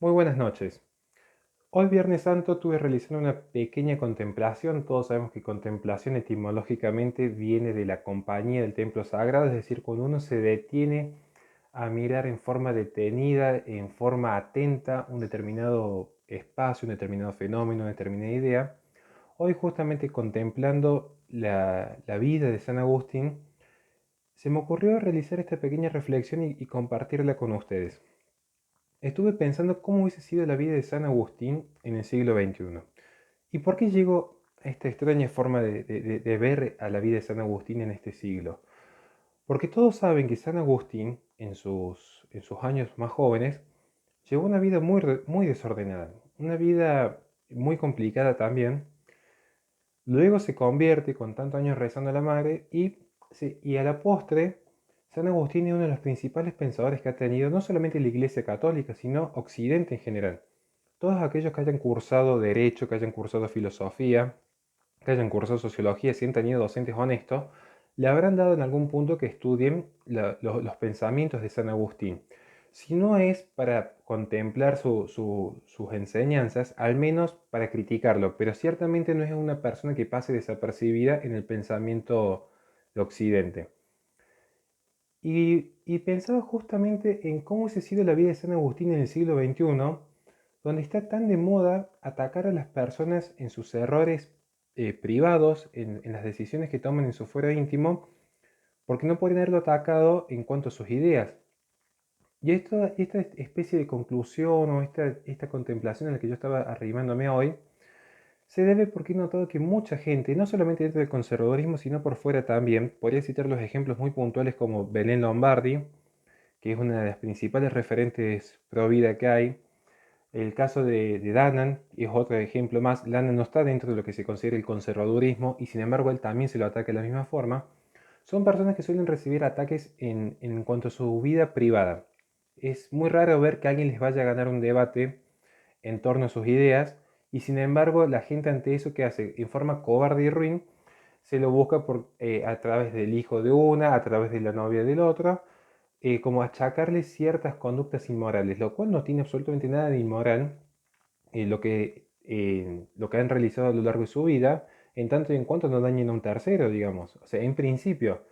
Muy buenas noches. Hoy Viernes Santo estuve realizando una pequeña contemplación. Todos sabemos que contemplación etimológicamente viene de la compañía del templo sagrado, es decir, cuando uno se detiene a mirar en forma detenida, en forma atenta, un determinado espacio, un determinado fenómeno, una determinada idea. Hoy justamente contemplando la vida de San Agustín, se me ocurrió realizar esta pequeña reflexión y compartirla con ustedes. Estuve pensando cómo hubiese sido la vida de San Agustín en el siglo XXI. ¿Y por qué llego a esta extraña forma de ver a la vida de San Agustín en este siglo? Porque todos saben que San Agustín, en sus años más jóvenes, llevó una vida muy desordenada, una vida muy complicada también. Luego se convierte con tantos años rezando a la madre y a la postre, San Agustín es uno de los principales pensadores que ha tenido no solamente la Iglesia Católica, sino Occidente en general. Todos aquellos que hayan cursado Derecho, que hayan cursado Filosofía, que hayan cursado Sociología, si han tenido docentes honestos, le habrán dado en algún punto que estudien los pensamientos de San Agustín. Si no es para contemplar sus enseñanzas, al menos para criticarlo, pero ciertamente no es una persona que pase desapercibida en el pensamiento de Occidente. Y pensaba justamente en cómo se ha sido la vida de San Agustín en el siglo XXI, donde está tan de moda atacar a las personas en sus errores privados, en las decisiones que toman en su fuero íntimo, porque no pueden haberlo atacado en cuanto a sus ideas. Y esta especie de conclusión o esta contemplación a la que yo estaba arrimándome hoy, se debe porque he notado que mucha gente, no solamente dentro del conservadurismo, sino por fuera también, podría citar los ejemplos muy puntuales como Belén Lombardi, que es una de las principales referentes pro vida que hay. El caso de Danan es otro ejemplo más. Danan no está dentro de lo que se considera el conservadurismo y sin embargo él también se lo ataca de la misma forma. Son personas que suelen recibir ataques en cuanto a su vida privada. Es muy raro ver que alguien les vaya a ganar un debate en torno a sus ideas y sin embargo la gente ante eso que hace en forma cobarde y ruin se lo busca a través del hijo de una, a través de la novia del otro, como achacarle ciertas conductas inmorales, lo cual no tiene absolutamente nada de inmoral lo que han realizado a lo largo de su vida, en tanto y en cuanto no dañen a un tercero, digamos. O sea, en principio.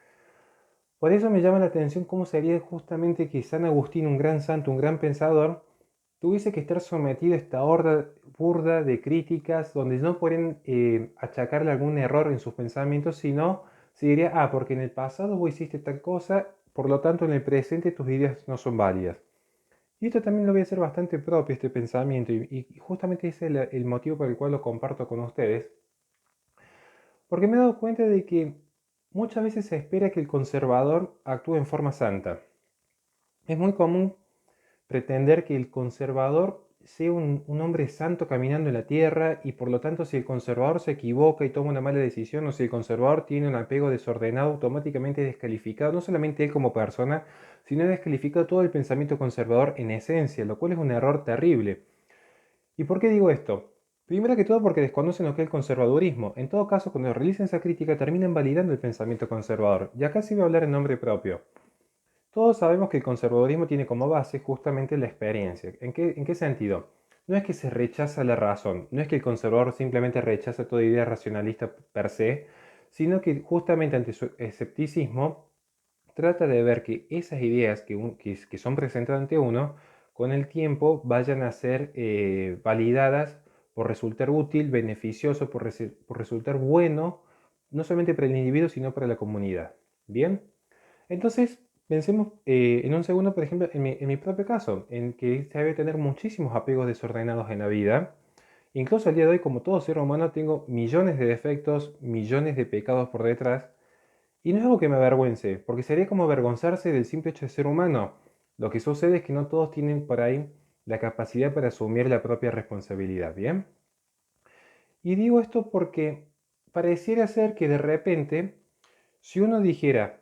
Por eso me llama la atención cómo sería justamente que San Agustín, un gran santo, un gran pensador, tuviese que estar sometido a esta horda burda de críticas donde no pueden achacarle algún error en sus pensamientos, sino se diría, porque en el pasado vos hiciste tal cosa, por lo tanto en el presente tus ideas no son válidas. Y esto también lo voy a hacer bastante propio, este pensamiento, y justamente ese es el motivo por el cual lo comparto con ustedes, porque me he dado cuenta de que muchas veces se espera que el conservador actúe en forma santa. Es muy común pretender que el conservador sea un hombre santo caminando en la tierra y por lo tanto si el conservador se equivoca y toma una mala decisión o si el conservador tiene un apego desordenado, automáticamente es descalificado, no solamente él como persona, sino es descalificado todo el pensamiento conservador en esencia, lo cual es un error terrible. ¿Y por qué digo esto? Primero que todo porque desconocen lo que es el conservadurismo. En todo caso, cuando realicen esa crítica terminan validando el pensamiento conservador. Y acá sí voy a hablar en nombre propio. Todos sabemos que el conservadurismo tiene como base justamente la experiencia. ¿En qué sentido? No es que se rechaza la razón, no es que el conservador simplemente rechaza toda idea racionalista per se, sino que justamente ante su escepticismo trata de ver que esas ideas que son presentadas ante uno, con el tiempo vayan a ser validadas por resultar útil, beneficioso, por resultar bueno, no solamente para el individuo, sino para la comunidad. ¿Bien? Entonces, pensemos en un segundo, por ejemplo, en mi propio caso, en que se debe tener muchísimos apegos desordenados en la vida. Incluso al día de hoy, como todo ser humano, tengo millones de defectos, millones de pecados por detrás. Y no es algo que me avergüence, porque sería como avergonzarse del simple hecho de ser humano. Lo que sucede es que no todos tienen por ahí la capacidad para asumir la propia responsabilidad, ¿bien? Y digo esto porque pareciera ser que de repente, si uno dijera,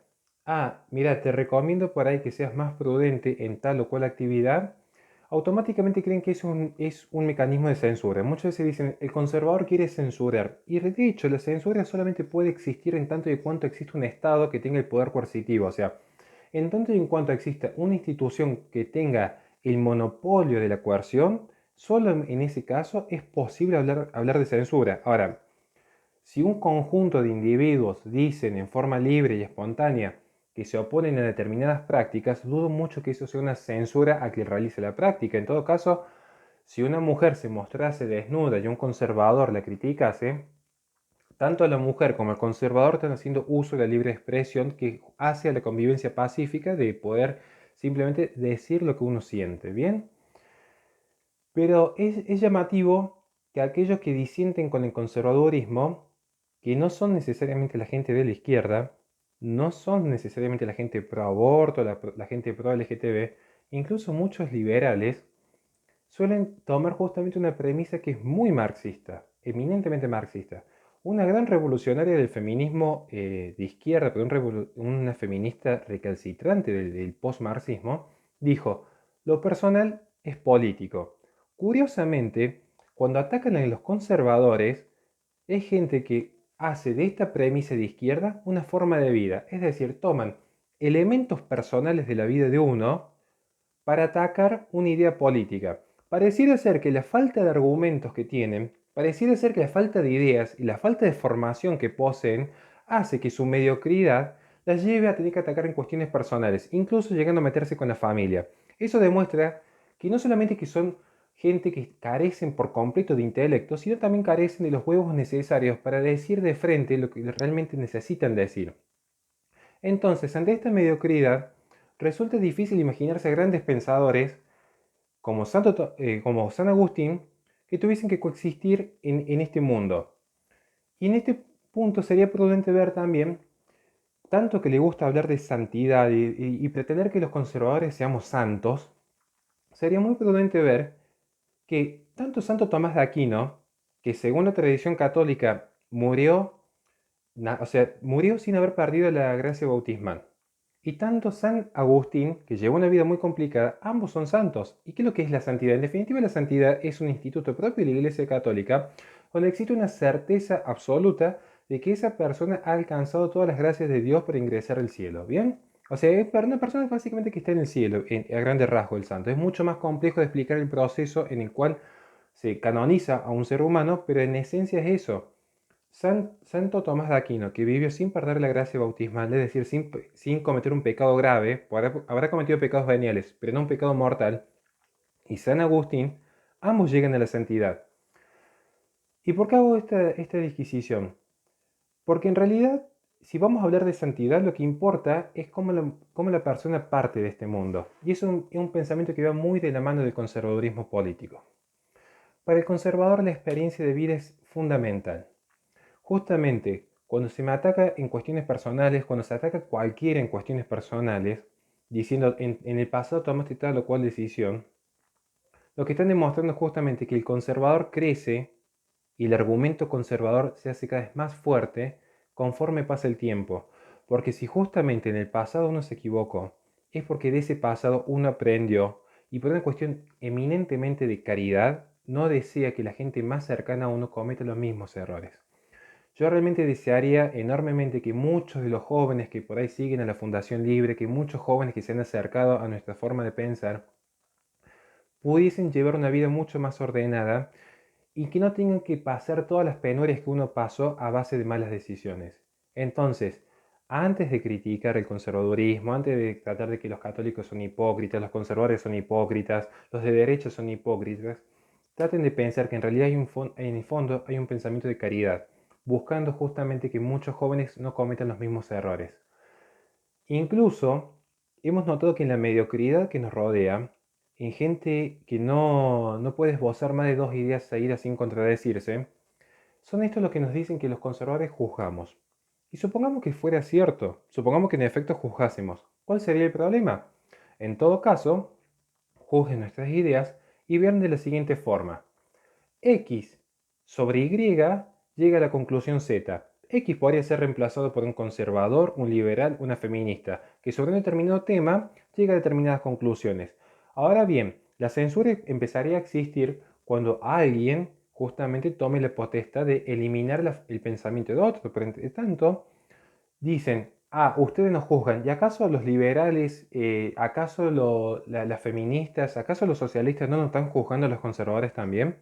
mira, te recomiendo por ahí que seas más prudente en tal o cual actividad, automáticamente creen que es un mecanismo de censura. Muchas veces dicen, el conservador quiere censurar. Y de hecho, la censura solamente puede existir en tanto y cuanto existe un Estado que tenga el poder coercitivo. O sea, en tanto y en cuanto exista una institución que tenga el monopolio de la coerción, solo en ese caso es posible hablar de censura. Ahora, si un conjunto de individuos dicen en forma libre y espontánea que se oponen a determinadas prácticas, dudo mucho que eso sea una censura a quien realice la práctica. En todo caso, si una mujer se mostrase desnuda y un conservador la criticase, tanto la mujer como el conservador están haciendo uso de la libre expresión que hace a la convivencia pacífica de poder simplemente decir lo que uno siente, ¿bien? Pero es llamativo que aquellos que disienten con el conservadurismo, que no son necesariamente la gente de la izquierda, no son necesariamente la gente pro aborto, la gente pro LGTB, incluso muchos liberales, suelen tomar justamente una premisa que es muy marxista, eminentemente marxista. Una gran revolucionaria del feminismo de izquierda, pero una feminista recalcitrante del post-marxismo, dijo, lo personal es político. Curiosamente, cuando atacan a los conservadores, es gente que hace de esta premisa de izquierda una forma de vida. Es decir, toman elementos personales de la vida de uno para atacar una idea política. Pareciera ser que la falta de argumentos que tienen, pareciera ser que la falta de ideas y la falta de formación que poseen hace que su mediocridad las lleve a tener que atacar en cuestiones personales, incluso llegando a meterse con la familia. Eso demuestra que no solamente que son gente que carecen por completo de intelecto, sino también carecen de los huevos necesarios para decir de frente lo que realmente necesitan decir. Entonces, ante esta mediocridad, resulta difícil imaginarse a grandes pensadores como San Agustín que tuviesen que coexistir en este mundo. Y en este punto sería prudente ver también, tanto que le gusta hablar de santidad y pretender que los conservadores seamos santos, sería muy prudente ver que tanto Santo Tomás de Aquino, que según la tradición católica murió o sea, murió sin haber perdido la gracia bautismal. Y tanto San Agustín, que llevó una vida muy complicada, ambos son santos. ¿Y qué es lo que es la santidad? En definitiva, la santidad es un instituto propio de la Iglesia Católica, donde existe una certeza absoluta de que esa persona ha alcanzado todas las gracias de Dios para ingresar al cielo. ¿Bien? O sea, es para una persona básicamente que está en el cielo, a grande rasgo el santo. Es mucho más complejo de explicar el proceso en el cual se canoniza a un ser humano, pero en esencia es eso. Santo Tomás de Aquino, que vivió sin perder la gracia bautismal, es decir, sin cometer un pecado grave, habrá cometido pecados veniales, pero no un pecado mortal, y San Agustín, ambos llegan a la santidad. ¿Y por qué hago esta disquisición? Porque en realidad, si vamos a hablar de santidad, lo que importa es cómo la persona parte de este mundo. Y eso es un pensamiento que va muy de la mano del conservadurismo político. Para el conservador, la experiencia de vida es fundamental. Justamente, cuando se me ataca en cuestiones personales, cuando se ataca cualquiera en cuestiones personales, diciendo en el pasado tomaste tal o cual decisión, lo que están demostrando es justamente que el conservador crece y el argumento conservador se hace cada vez más fuerte conforme pasa el tiempo. Porque si justamente en el pasado uno se equivocó, es porque de ese pasado uno aprendió y por una cuestión eminentemente de caridad, no desea que la gente más cercana a uno cometa los mismos errores. Yo realmente desearía enormemente que muchos de los jóvenes que por ahí siguen a la Fundación Libre, que muchos jóvenes que se han acercado a nuestra forma de pensar, pudiesen llevar una vida mucho más ordenada y que no tengan que pasar todas las penurias que uno pasó a base de malas decisiones. Entonces, antes de criticar el conservadurismo, antes de tratar de que los católicos son hipócritas, los conservadores son hipócritas, los de derecha son hipócritas, traten de pensar que en realidad en el fondo hay un pensamiento de caridad, buscando justamente que muchos jóvenes no cometan los mismos errores. Incluso hemos notado que en la mediocridad que nos rodea, en gente que no puede esbozar más de dos ideas seguidas sin contradecirse, son estos los que nos dicen que los conservadores juzgamos. Y supongamos que fuera cierto, supongamos que en efecto juzgásemos. ¿Cuál sería el problema? En todo caso, juzguen nuestras ideas y vean de la siguiente forma. X sobre Y llega a la conclusión Z. X podría ser reemplazado por un conservador, un liberal, una feminista, que sobre un determinado tema llega a determinadas conclusiones. Ahora bien, la censura empezaría a existir cuando alguien justamente tome la potestad de eliminar el pensamiento de otro, pero entre tanto, dicen, Ustedes nos juzgan. ¿Y acaso los liberales, acaso las feministas, acaso los socialistas no nos están juzgando a los conservadores también?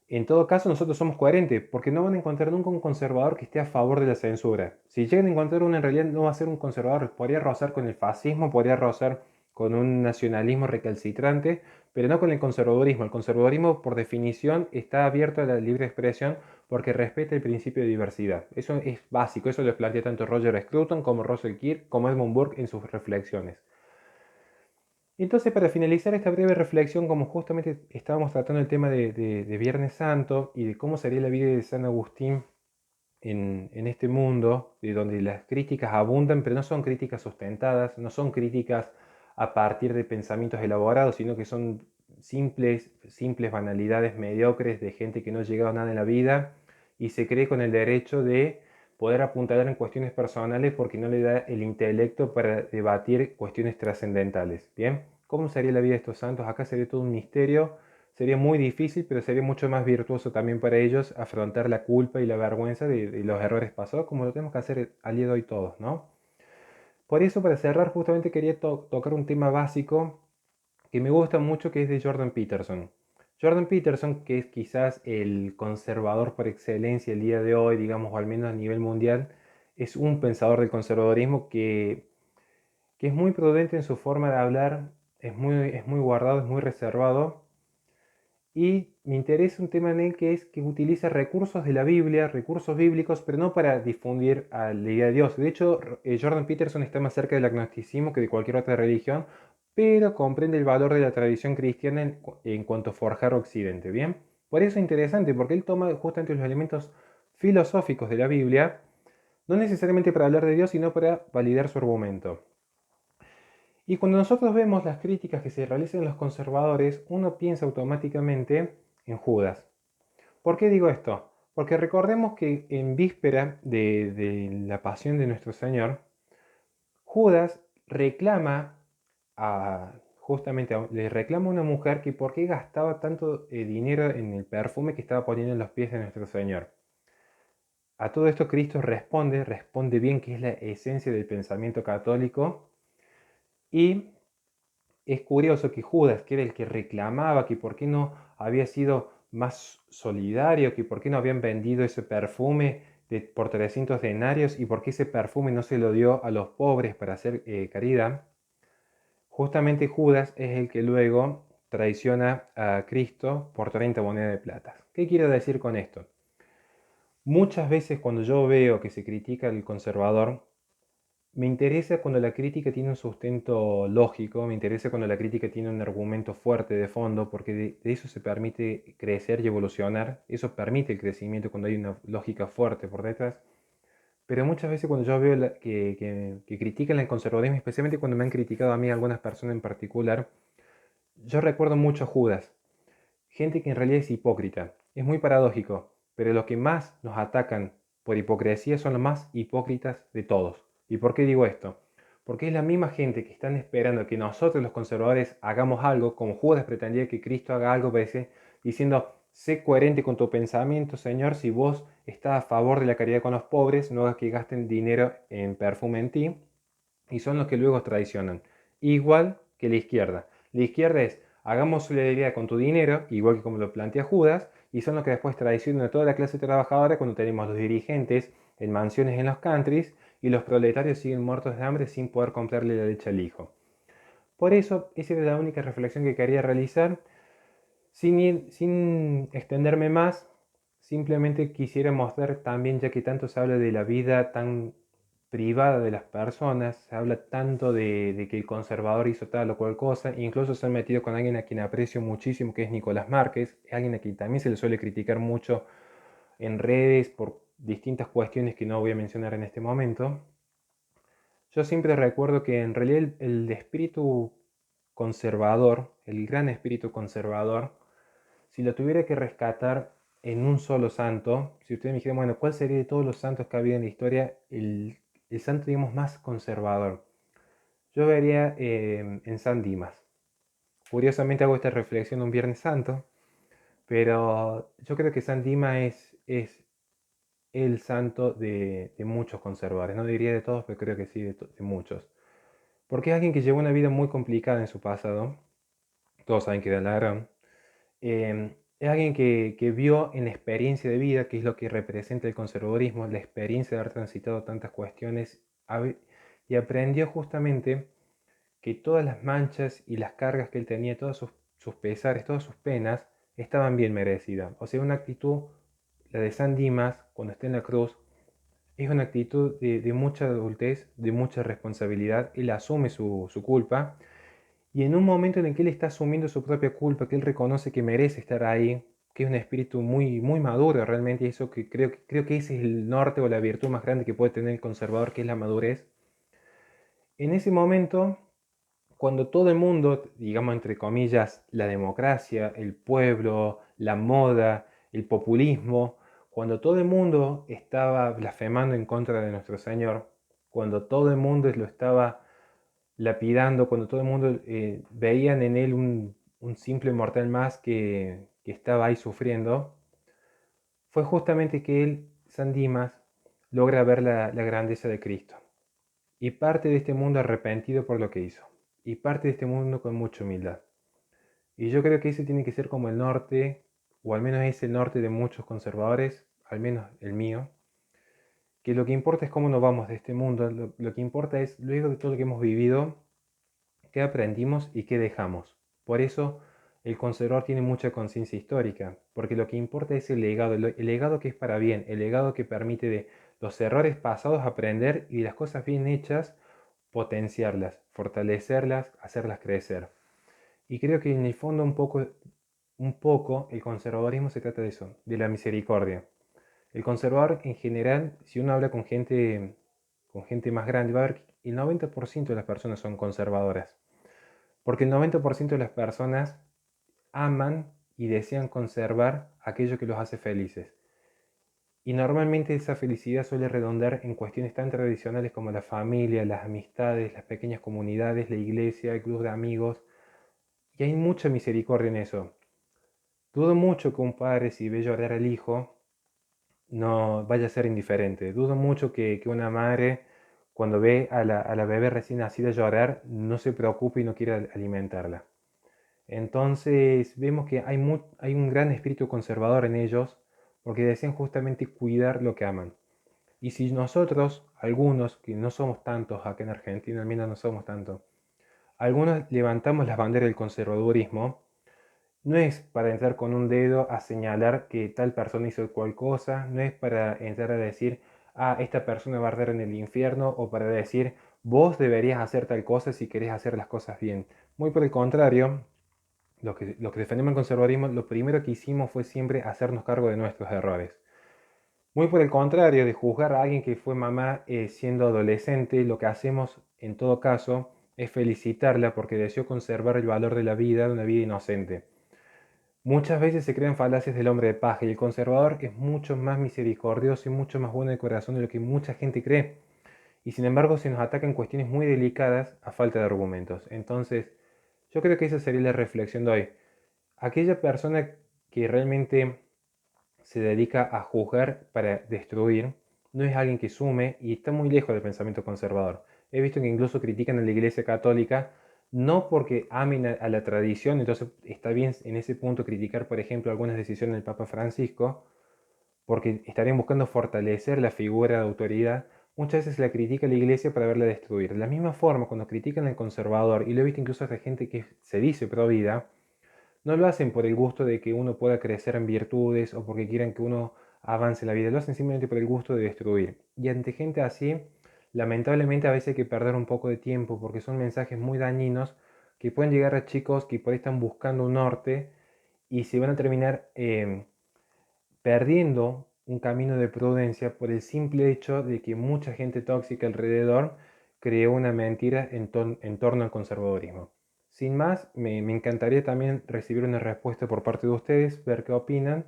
En todo caso, nosotros somos coherentes, porque no van a encontrar nunca un conservador que esté a favor de la censura. Si llegan a encontrar uno, en realidad no va a ser un conservador. Podría rozar con el fascismo, podría rozar con un nacionalismo recalcitrante, pero no con el conservadurismo. El conservadurismo, por definición, está abierto a la libre expresión porque respeta el principio de diversidad. Eso es básico, eso lo plantea tanto Roger Scruton como Russell Kirk como Edmund Burke en sus reflexiones. Entonces, para finalizar esta breve reflexión, como justamente estábamos tratando el tema de Viernes Santo y de cómo sería la vida de San Agustín en este mundo, de donde las críticas abundan, pero no son críticas sustentadas, no son críticas a partir de pensamientos elaborados, sino que son simples banalidades mediocres de gente que no ha llegado a nada en la vida y se cree con el derecho de poder apuntalar en cuestiones personales porque no le da el intelecto para debatir cuestiones trascendentales. ¿Bien? ¿Cómo sería la vida de estos santos? Acá sería todo un misterio, sería muy difícil, pero sería mucho más virtuoso también para ellos afrontar la culpa y la vergüenza de los errores pasados, como lo tenemos que hacer al día de hoy todos, ¿no? Por eso, para cerrar, justamente quería tocar un tema básico que me gusta mucho, que es de Jordan Peterson. Jordan Peterson, que es quizás el conservador por excelencia el día de hoy, digamos, o al menos a nivel mundial, es un pensador del conservadorismo que es muy prudente en su forma de hablar, es muy guardado, es muy reservado. Y me interesa un tema en él que es que utiliza recursos de la Biblia, recursos bíblicos, pero no para difundir a la idea de Dios. De hecho, Jordan Peterson está más cerca del agnosticismo que de cualquier otra religión, pero comprende el valor de la tradición cristiana en cuanto a forjar Occidente. ¿Bien? Por eso es interesante, porque él toma justamente los elementos filosóficos de la Biblia, no necesariamente para hablar de Dios, sino para validar su argumento. Y cuando nosotros vemos las críticas que se realizan en los conservadores, uno piensa automáticamente en Judas. ¿Por qué digo esto? Porque recordemos que en víspera de la pasión de nuestro Señor, Judas reclama le reclama a una mujer que por qué gastaba tanto dinero en el perfume que estaba poniendo en los pies de nuestro Señor. A todo esto Cristo responde bien, que es la esencia del pensamiento católico, y es curioso que Judas, que era el que reclamaba que por qué no había sido más solidario, que por qué no habían vendido ese perfume por 300 denarios y por qué ese perfume no se lo dio a los pobres para hacer caridad, justamente Judas es el que luego traiciona a Cristo por 30 monedas de plata. ¿Qué quiero decir con esto? Muchas veces cuando yo veo que se critica al conservador, me interesa cuando la crítica tiene un sustento lógico, me interesa cuando la crítica tiene un argumento fuerte de fondo, porque de eso se permite crecer y evolucionar, eso permite el crecimiento cuando hay una lógica fuerte por detrás. Pero muchas veces cuando yo veo que critican el conservadurismo, especialmente cuando me han criticado a mí algunas personas en particular, yo recuerdo mucho a Judas, gente que en realidad es hipócrita. Es muy paradójico, pero los que más nos atacan por hipocresía son los más hipócritas de todos. ¿Y por qué digo esto? Porque es la misma gente que están esperando que nosotros los conservadores hagamos algo, como Judas pretendía que Cristo haga algo, parece, diciendo, sé coherente con tu pensamiento, Señor, si vos estás a favor de la caridad con los pobres, no hagas que gasten dinero en perfume en ti, y son los que luego traicionan. Igual que la izquierda. La izquierda es, hagamos solidaridad con tu dinero, igual que como lo plantea Judas, y son los que después traicionan a toda la clase trabajadora cuando tenemos los dirigentes en mansiones en los countries y los proletarios siguen muertos de hambre sin poder comprarle la leche al hijo. Por eso, esa era la única reflexión que quería realizar. Sin extenderme más, simplemente quisiera mostrar también, ya que tanto se habla de la vida tan privada de las personas, se habla tanto de que el conservador hizo tal o cual cosa, incluso se han metido con alguien a quien aprecio muchísimo, que es Nicolás Márquez, alguien a quien también se le suele criticar mucho en redes por distintas cuestiones que no voy a mencionar en este momento. Yo siempre recuerdo que en realidad el espíritu conservador, el gran espíritu conservador, si lo tuviera que rescatar en un solo santo, si ustedes me dijeran, bueno, ¿cuál sería de todos los santos que ha habido en la historia el santo, digamos, más conservador? Yo vería en San Dimas. Curiosamente hago esta reflexión un Viernes Santo, pero yo creo que San Dimas el santo de muchos conservadores. No diría de todos, pero creo que sí de muchos. Porque es alguien que llevó una vida muy complicada en su pasado. Todos saben que era ladrón. Es alguien que vio en la experiencia de vida, que es lo que representa el conservadurismo, la experiencia de haber transitado tantas cuestiones, y aprendió justamente que todas las manchas y las cargas que él tenía, todos sus pesares, todas sus penas, estaban bien merecidas. O sea, una actitud, la de San Dimas, cuando está en la cruz, es una actitud de mucha adultez, de mucha responsabilidad. Él asume su culpa, y en un momento en el que él está asumiendo su propia culpa, que él reconoce que merece estar ahí, que es un espíritu muy, muy maduro realmente, y eso que creo que ese es el norte o la virtud más grande que puede tener el conservador, que es la madurez. En ese momento, cuando todo el mundo, digamos entre comillas, la democracia, el pueblo, la moda, el populismo, cuando todo el mundo estaba blasfemando en contra de nuestro Señor, cuando todo el mundo lo estaba lapidando, cuando todo el mundo veían en él un simple mortal más que estaba ahí sufriendo, fue justamente que él, San Dimas, logra ver la grandeza de Cristo y parte de este mundo arrepentido por lo que hizo, y parte de este mundo con mucha humildad. Y yo creo que ese tiene que ser como el norte, o al menos es el norte de muchos conservadores, al menos el mío, que lo que importa es cómo nos vamos de este mundo, lo que importa es, luego de todo lo que hemos vivido, qué aprendimos y qué dejamos. Por eso el conservador tiene mucha conciencia histórica, porque lo que importa es el legado, el legado que es para bien, el legado que permite de los errores pasados aprender y de las cosas bien hechas potenciarlas, fortalecerlas, hacerlas crecer. Y creo que en el fondo un poco el conservadorismo se trata de eso, de la misericordia. El conservador en general, si uno habla con gente más grande, va a ver que el 90% de las personas son conservadoras. Porque el 90% de las personas aman y desean conservar aquello que los hace felices. Y normalmente esa felicidad suele redundar en cuestiones tan tradicionales como la familia, las amistades, las pequeñas comunidades, la iglesia, el club de amigos. Y hay mucha misericordia en eso. Dudo mucho que un padre, si ve llorar al hijo, no vaya a ser indiferente. Dudo mucho que una madre, cuando ve a la bebé recién nacida llorar, no se preocupe y no quiera alimentarla. Entonces vemos que hay un gran espíritu conservador en ellos porque desean justamente cuidar lo que aman. Y si nosotros, algunos, que no somos tantos acá en Argentina, al menos no somos tantos, algunos levantamos las banderas del conservadurismo, no es para entrar con un dedo a señalar que tal persona hizo cual cosa, no es para entrar a decir, esta persona va a arder en el infierno, o para decir, vos deberías hacer tal cosa si querés hacer las cosas bien. Muy por el contrario, los que defendemos el conservadurismo, lo primero que hicimos fue siempre hacernos cargo de nuestros errores. Muy por el contrario de juzgar a alguien que fue mamá siendo adolescente, lo que hacemos en todo caso es felicitarla porque deseó conservar el valor de la vida, de una vida inocente. Muchas veces se crean falacias del hombre de paja y el conservador es mucho más misericordioso y mucho más bueno de corazón de lo que mucha gente cree. Y sin embargo se nos atacan cuestiones muy delicadas a falta de argumentos. Entonces, yo creo que esa sería la reflexión de hoy. Aquella persona que realmente se dedica a juzgar para destruir no es alguien que sume y está muy lejos del pensamiento conservador. He visto que incluso critican a la Iglesia Católica no porque amen a la tradición, entonces está bien en ese punto criticar, por ejemplo, algunas decisiones del Papa Francisco, porque estarían buscando fortalecer la figura de autoridad. Muchas veces la critica la iglesia para verla destruir. De la misma forma, cuando critican al conservador, y lo he visto incluso a gente que se dice pro vida, no lo hacen por el gusto de que uno pueda crecer en virtudes o porque quieran que uno avance en la vida, lo hacen simplemente por el gusto de destruir. Y ante gente así, lamentablemente a veces hay que perder un poco de tiempo porque son mensajes muy dañinos que pueden llegar a chicos que por ahí están buscando un norte y se van a terminar perdiendo un camino de prudencia por el simple hecho de que mucha gente tóxica alrededor creó una mentira en torno al conservadurismo. Sin más, me encantaría también recibir una respuesta por parte de ustedes, ver qué opinan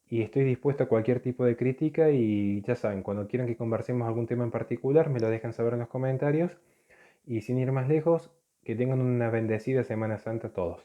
y estoy dispuesto a cualquier tipo de crítica y ya saben, cuando quieran que conversemos algún tema en particular, me lo dejan saber en los comentarios y sin ir más lejos, que tengan una bendecida Semana Santa todos.